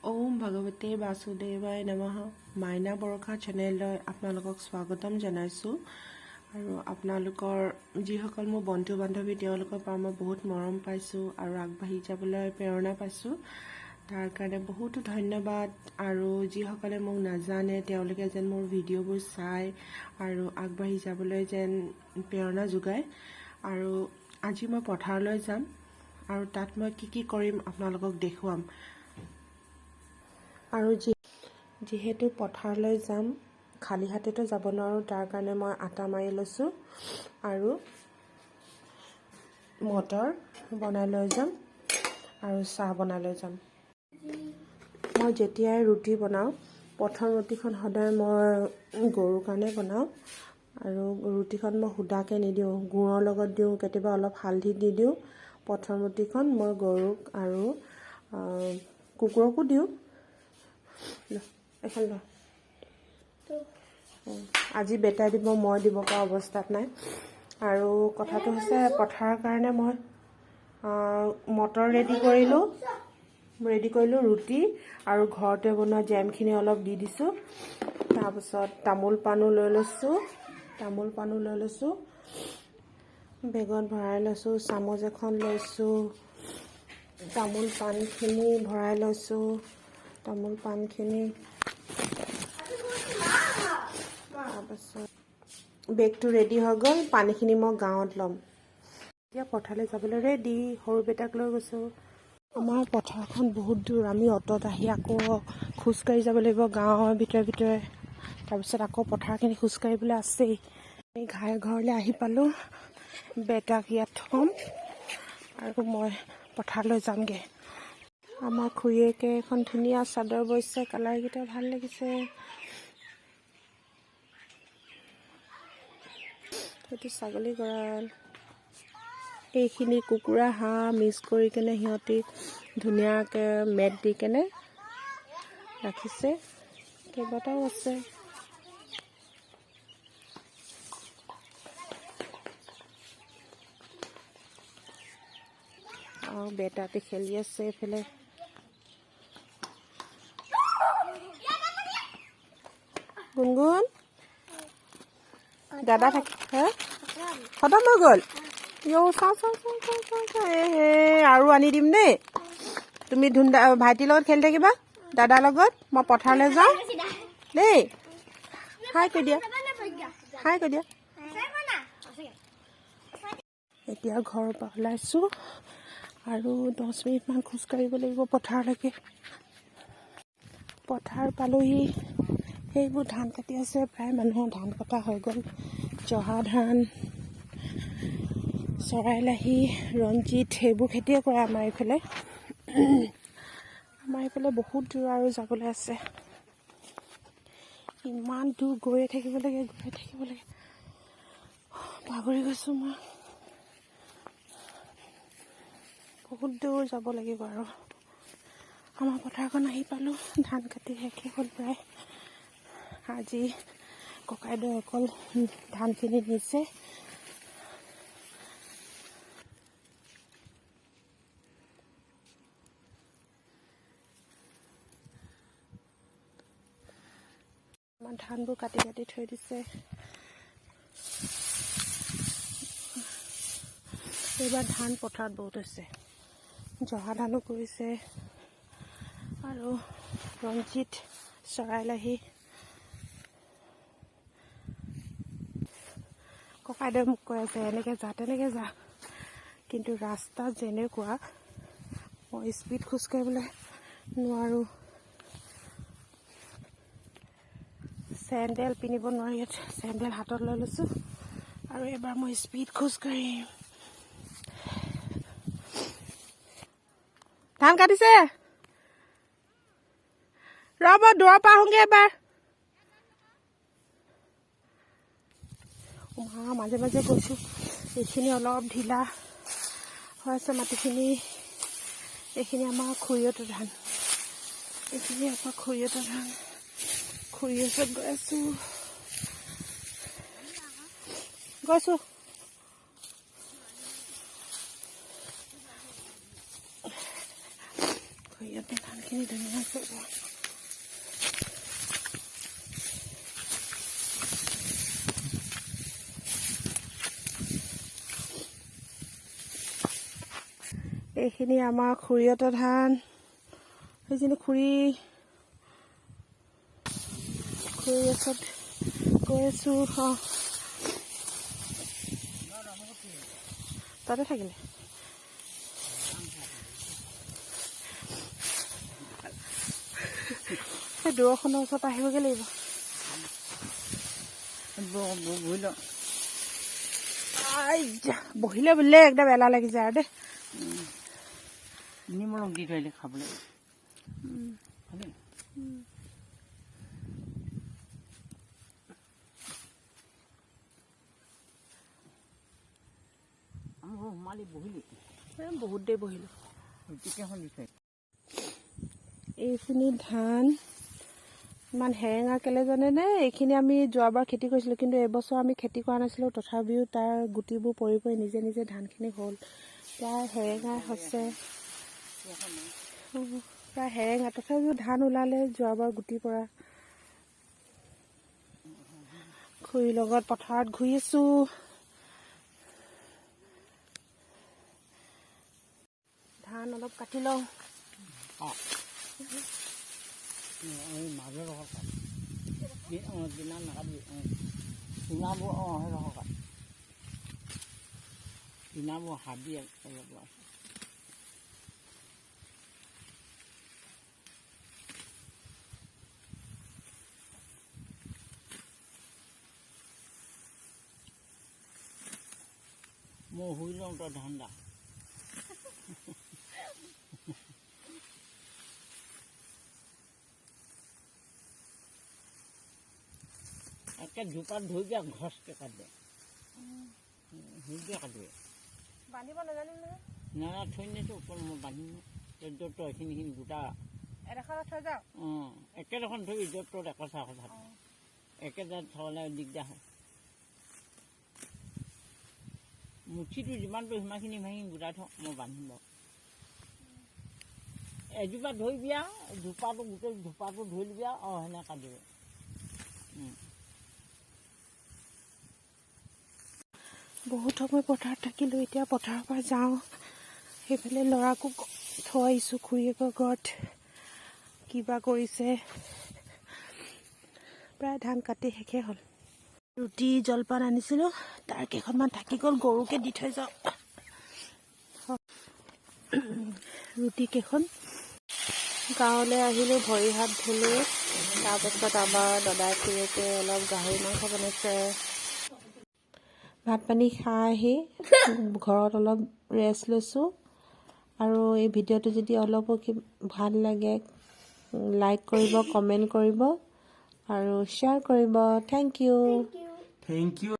ওম ভগৱতে বাসুদেৱায় নমঃ। মাইনা বৰষা চেনেললৈ আপোনালোকক স্বাগতম জনাইছোঁ। আৰু আপোনালোকৰ যিসকল মোৰ বন্ধু বান্ধৱী তেওঁলোকৰ পৰা মই বহুত মৰম পাইছোঁ আৰু আগবাঢ়ি যাবলৈ প্ৰেৰণা পাইছোঁ। তাৰ কাৰণে বহুতো ধন্যবাদ। আৰু যিসকলে মোক নাজানে তেওঁলোকে যেন মোৰ ভিডিঅ'বোৰ চাই আৰু আগবাঢ়ি যাবলৈ যেন প্ৰেৰণা যোগায়। আৰু আজি মই পথাৰলৈ যাম আৰু তাত মই কি কৰিম আপোনালোকক দেখুৱাম। আৰু যিহেতু পথাৰলৈ যাম, খালী হাতেতো যাব নোৱাৰোঁ, তাৰ কাৰণে মই আটা মাৰি লৈছোঁ আৰু মটৰ বনাই লৈ যাম আৰু চাহ বনাই লৈ যাম। মই যেতিয়াই ৰুটি বনাওঁ, প্ৰথম ৰুটিখন সদায় মই গৰুৰ কাৰণে বনাওঁ। আৰু ৰুটিখন মই সুদাকৈ নিদিওঁ, গুড়ৰ লগত দিওঁ, কেতিয়াবা অলপ হালধি দি দিওঁ। প্ৰথম ৰুটিখন মই গৰুক আৰু কুকুৰকো দিওঁ। এখন ল। আজি বেটাই দিব, মই দিব পৰা অৱস্থাত নাই। আৰু কথাটো হৈছে পথাৰৰ কাৰণে মই মটৰ ৰেডি কৰিলোঁ, ৰুটি আৰু ঘৰতে বনোৱা জেমখিনি অলপ দি দিছোঁ। তাৰপিছত তামোল পাণো লৈ লৈছোঁ, বেগত ভৰাই লৈছোঁ, চামুচ এখন লৈছোঁ, তামোল পাণখিনি ভৰাই লৈছোঁ। তামোল পাণখিনি তাৰপাছত বেগটো ৰেডি হৈ গ'ল। পানীখিনি মই গাঁৱত ল'ম। এতিয়া পথাৰলৈ যাবলৈ ৰেডি। সৰু বেটাক লৈ গৈছোঁ। আমাৰ পথাৰখন বহুত দূৰ, আমি অটত আহি আকৌ খোজকাঢ়ি যাব লাগিব গাঁৱৰ ভিতৰে। তাৰপিছত আকৌ পথাৰখিনি খোজকাঢ়িবলৈ আছেই। আমি ঘৰলৈ আহি পালোঁ। বেটাক ইয়াত থ'ম আৰু মই পথাৰলৈ যামগৈ। আমাৰ খুৰীয়েকে এখন ধুনীয়া চাদৰ বৈছে, কালাৰকেইটা ভাল লাগিছে। সেইটো ছাগলী গঁৰাল। এইখিনি কুকুৰা হাঁহ মিক্স কৰি কেনে সিহঁতি ধুনীয়াকৈ মেট দি কেনে ৰাখিছে। কেইবাটাও আছে। আৰু বেটাতে খেলি আছে এইফালে। গুণগুণ দাদা থাকি খতম হৈ গ'ল। আৰু আনি দিম দেই। তুমি ভাইটিৰ লগত খেলি থাকিবা, দাদাৰ লগত। মই পথাৰলৈ যাওঁ দেই। হাই কৈ দিয়া। এতিয়া ঘৰৰ পৰা ওলাইছোঁ আৰু 10 মিনিটমান খোজকাঢ়িব লাগিব পথাৰলৈকে। পথাৰ পালোহি। সেইবোৰ ধান কাটি আছে, প্ৰায় মানুহৰ ধান কটা হৈ গ'ল। জহা ধান, চৰাইলাহী, ৰঞ্জিত সেইবোৰ খেতিয়ে কৰে আমাৰ এইফালে। বহুত দূৰ আৰু যাবলৈ আছে। ইমান দূৰ গৈয়ে থাকিব লাগে। ভাগৰি গৈছোঁ মই। বহুত দূৰ যাব লাগিব আৰু। আমাৰ পথাৰখন আহি পালোঁ। ধান কাটি শেষে হ'ল প্ৰায়। আজি ককাইদেউ অকল ধানখিনি নিছে। আমাৰ ধানবোৰ কাটি থৈ দিছে। এইবাৰ ধান পথাৰত বহুত হৈছে। জহা ধানো কৰিছে আৰু ৰঞ্জিত, চৰাইলাহী। ককাইদেউ মোক কৈ আছে এনেকৈ যা তেনেকৈ যা, কিন্তু ৰাস্তা যেনেকুৱা মই স্পীড খোজকাঢ়িবলৈ নোৱাৰোঁ। চেণ্ডেল পিন্ধিব নোৱাৰি। ইয়াত চেণ্ডেল হাতত লৈ লৈছোঁ আৰু এবাৰ মই স্পীড খোজকাঢ়িম। ধান কাটিছে, ৰ'ব দূৰৰ পৰা আহোঁগৈ এবাৰ। মাজে গৈছোঁ। এইখিনি অলপ ঢিলা হৈ আছে মাটিখিনি। এইখিনি আমাৰ খুৰীহঁতৰ ধান। খুৰীৰ ওচৰত গৈছোঁ। খুৰীহঁতে ধানখিনি ধুনীয়াকৈ এইখিনি আমাৰ খুৰীহঁতৰ ধান। সেইখিনি খুৰীৰ ওচৰত গৈ আছোঁ। তাতে থাকিলে সেই দূৰখনৰ ওচৰত আহিবগৈ লাগিব। বহিলে বুলিলে একদম এলাহ লাগি যায় আৰু দেই। নিমখ দি থৈলে খাবলৈ সোমালি বহিলি বহুত দেৰি বহিলোঁ। ৰুটিকেইখন দি থৈ এইখিনি ধান ইমান হেৰেঙা কেলে জানেনে? এইখিনি আমি যোৱাবাৰ খেতি কৰিছিলোঁ, কিন্তু এইবছৰ আমি খেতি কৰা নাছিলোঁ। তথাপিও তাৰ গুটিবোৰ পৰি পৰি নিজে নিজে ধানখিনি হ'ল। প্ৰায় হেৰেঙা হৈছে, প্ৰায় হেৰেঙা। তথাপিও ধান ওলালে যোৱাবাৰ গুটিৰ পৰা। খুৰীৰ লগত পথাৰত ঘূৰি আছোঁ। ধান অলপ কাটি লওঁ। মাজৰ দিনা নাকাটিবি কিনাবোৰ সেই ৰখা কিনাবোৰ হাবি অলপ আছে। মই শুই লওঁ তই ধান্দা। একে জোপাত ধৰি দিয়া ঘছকে কাটে ধৰি কাটে বান্ধিব নাজানিম নহয়। না থৈ নিছো ওপৰত মই বান্ধিম য'ত এইখিনি গোটা এডোখৰত থৈ যাওঁ। একেডোখন থৈ য'ত ত'ত একচা কথা একেডাল থ'লে দিগদাৰ হয়। মুঠিটো যিমানটো সিমানখিনি ভাঙি গোটাই থওঁ, মই বান্ধিম বাৰু। এজোপা ধৰিবি আৰু ধোপাটো গোটেই ধোপাটো ধৰি দিবি আৰু সেনেকৈ কাটিব। বহুত সময় পথাৰত থাকিলোঁ, এতিয়া পথাৰৰ পৰা যাওঁ। সেইফালে ল'ৰাকো থৈ আহিছোঁ খুৰীয়েকৰ ঘৰত। কিবা কৰিছে, প্ৰায় ধান কাটি শেষেই হ'ল। ৰুটি জলপান আনিছিলোঁ, তাৰ কেইখনমান থাকি গ'ল, গৰুকে দি থৈ যাওঁ। ৰুটি কেইখন গাঁৱলৈ আহিলোঁ, ভৰি হাত ধুলোঁ। তাৰপাছত আমাৰ দাদাই খুৰীয়েকে অলপ গাহৰি মাংস বনাইছে। ভাত পানী খাই আহি ঘৰত অলপ ৰেষ্ট লৈছোঁ। আৰু এই ভিডিঅ'টো যদি অলপো ভাল লাগে, লাইক কৰিব, কমেণ্ট কৰিব আৰু শ্বেয়াৰ কৰিব। Thank U.